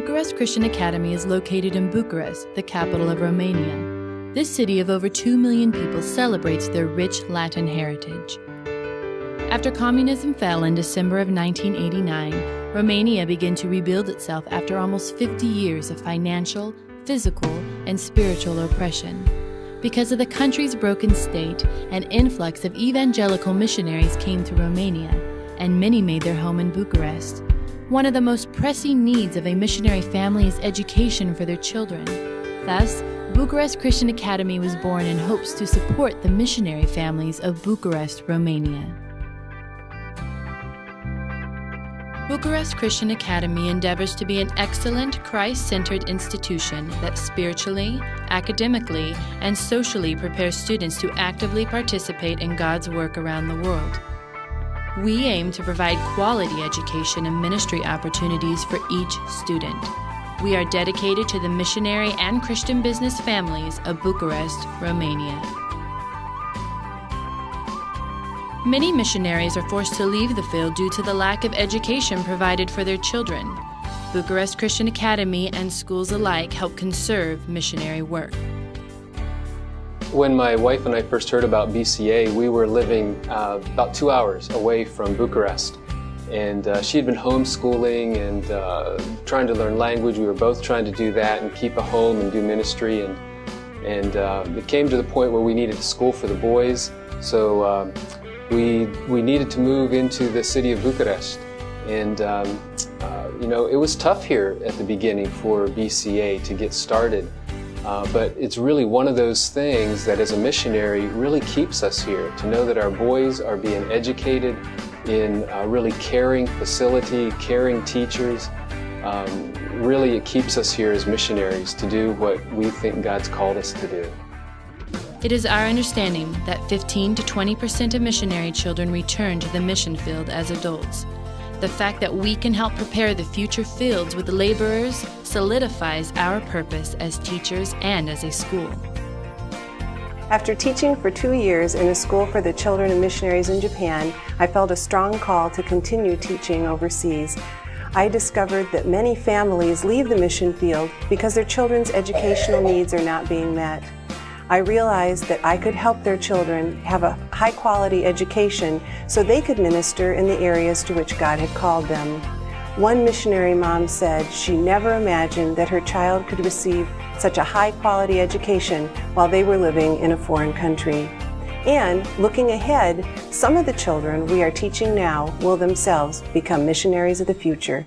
Bucharest Christian Academy is located in Bucharest, the capital of Romania. This city of over 2 million people celebrates their rich Latin heritage. After communism fell in December of 1989, Romania began to rebuild itself after almost 50 years of financial, physical, and spiritual oppression. Because of the country's broken state, an influx of evangelical missionaries came to Romania, and many made their home in Bucharest. One of the most pressing needs of a missionary family is education for their children. Thus, Bucharest Christian Academy was born in hopes to support the missionary families of Bucharest, Romania. Bucharest Christian Academy endeavors to be an excellent, Christ-centered institution that spiritually, academically, and socially prepares students to actively participate in God's work around the world. We aim to provide quality education and ministry opportunities for each student. We are dedicated to the missionary and Christian business families of Bucharest, Romania. Many missionaries are forced to leave the field due to the lack of education provided for their children. Bucharest Christian Academy and schools alike help conserve missionary work. When my wife and I first heard about B.C.A, we were living about 2 hours away from Bucharest. And she had been homeschooling and trying to learn language. We were both trying to do that and keep a home and do ministry. And it came to the point where we needed a school for the boys. So we needed to move into the city of Bucharest. And you know, it was tough here at the beginning for B.C.A to get started. But it's really one of those things that as a missionary really keeps us here, to know that our boys are being educated in a really caring facility, caring teachers. Really it keeps us here as missionaries to do what we think God's called us to do. It is our understanding that 15 to 20% of missionary children return to the mission field as adults. The fact that we can help prepare the future fields with laborers solidifies our purpose as teachers and as a school. After teaching for 2 years in a school for the children of missionaries in Japan, I felt a strong call to continue teaching overseas. I discovered that many families leave the mission field because their children's educational needs are not being met. I realized that I could help their children have a high-quality education so they could minister in the areas to which God had called them. One missionary mom said she never imagined that her child could receive such a high-quality education while they were living in a foreign country. And looking ahead, some of the children we are teaching now will themselves become missionaries of the future.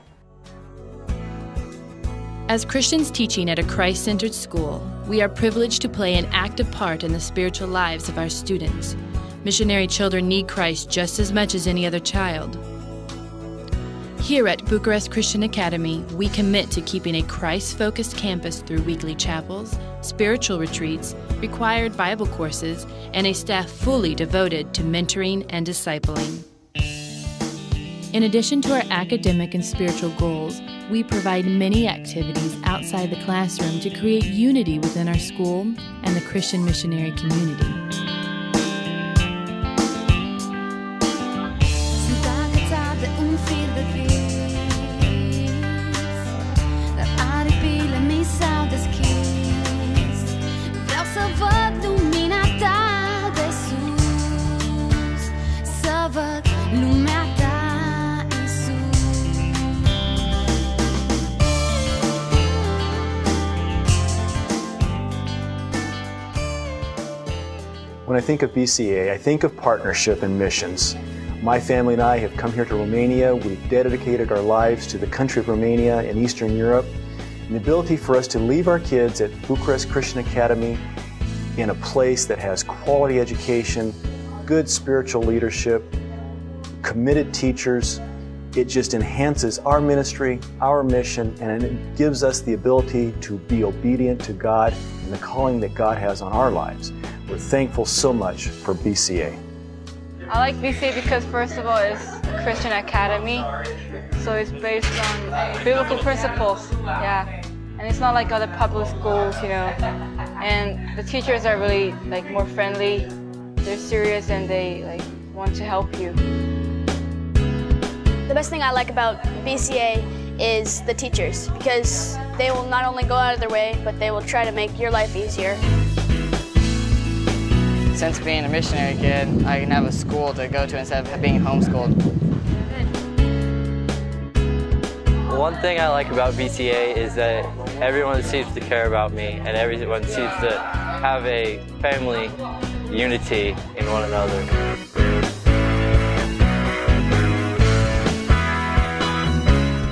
As Christians teaching at a Christ-centered school, we are privileged to play an active part in the spiritual lives of our students. Missionary children need Christ just as much as any other child. Here at Bucharest Christian Academy, we commit to keeping a Christ-focused campus through weekly chapels, spiritual retreats, required Bible courses, and a staff fully devoted to mentoring and discipling. In addition to our academic and spiritual goals, we provide many activities outside the classroom to create unity within our school and the Christian missionary community. When I think of B.C.A, I think of partnership and missions. My family and I have come here to Romania. We've dedicated our lives to the country of Romania in Eastern Europe. And the ability for us to leave our kids at Bucharest Christian Academy in a place that has quality education, good spiritual leadership, committed teachers, it just enhances our ministry, our mission, and it gives us the ability to be obedient to God and the calling that God has on our lives. We're thankful so much for B.C.A. I like B.C.A because first of all it's a Christian academy, so it's based on biblical principles, yeah. And it's not like other public schools, you know. And the teachers are really more friendly, they're serious, and they want to help you. The best thing I like about B.C.A is the teachers, because they will not only go out of their way, but they will try to make your life easier. Since being a missionary kid, I can have a school to go to instead of being homeschooled. One thing I like about B.C.A. is that everyone seems to care about me and everyone seems to have a family unity in one another.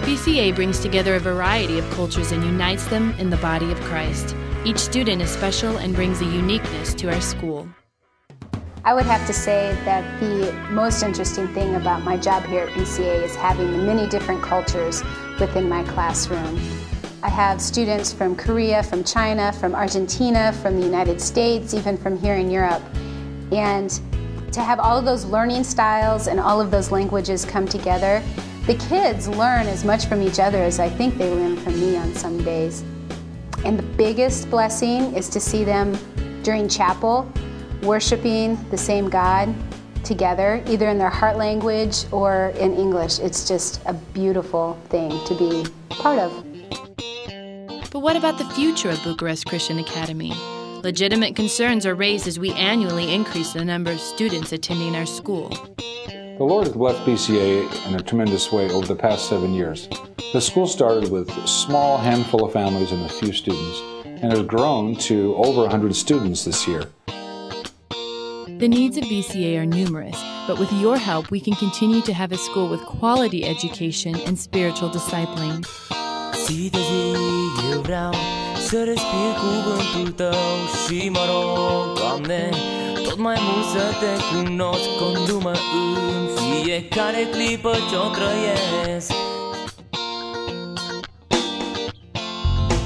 B.C.A. brings together a variety of cultures and unites them in the body of Christ. Each student is special and brings a uniqueness to our school. I would have to say that the most interesting thing about my job here at B.C.A. is having the many different cultures within my classroom. I have students from Korea, from China, from Argentina, from the United States, even from here in Europe. And to have all of those learning styles and all of those languages come together, the kids learn as much from each other as I think they learn from me on some days. And the biggest blessing is to see them during chapel worshiping the same God together, either in their heart language or in English. It's just a beautiful thing to be part of. But what about the future of Bucharest Christian Academy? Legitimate concerns are raised as we annually increase the number of students attending our school. The Lord has blessed B.C.A. in a tremendous way over the past 7 years. The school started with a small handful of families and a few students, and has grown to over 100 students this year. The needs of B.C.A. are numerous, but with your help, we can continue to have a school with quality education and spiritual discipling. Eu vreau să respir cuvântul tău și mă rog, Doamne, tot mai mult să te cunosc, condu-mă în fiecare clipă ce-o trăiesc.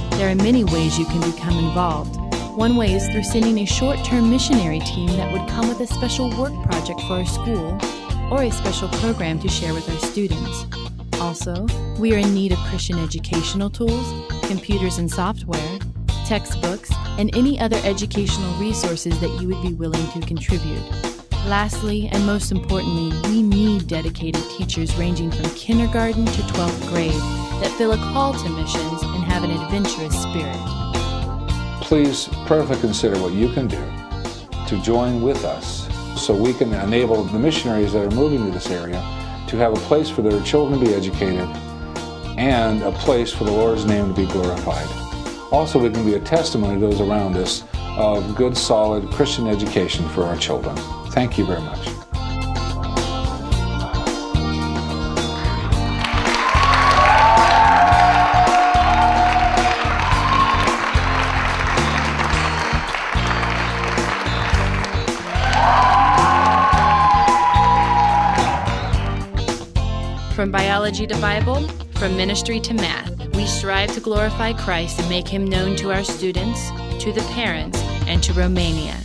There are many ways you can become involved. One way is through sending a short-term missionary team that would come with a special work project for our school or a special program to share with our students. Also, we are in need of Christian educational tools, computers and software, textbooks, and any other educational resources that you would be willing to contribute. Lastly, and most importantly, we need dedicated teachers ranging from kindergarten to 12th grade that feel a call to missions and have an adventurous spirit. Please prayerfully consider what you can do to join with us so we can enable the missionaries that are moving to this area to have a place for their children to be educated and a place for the Lord's name to be glorified. Also, we can be a testimony to those around us of good, solid Christian education for our children. Thank you very much. From biology to Bible, from ministry to math, we strive to glorify Christ and make Him known to our students, to the parents, and to Romania.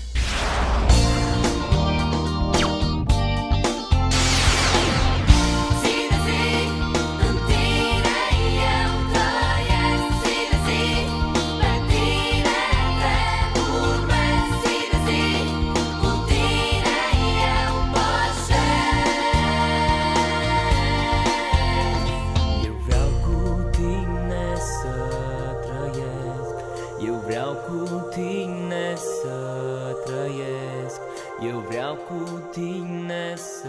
Eu vreau cu tine să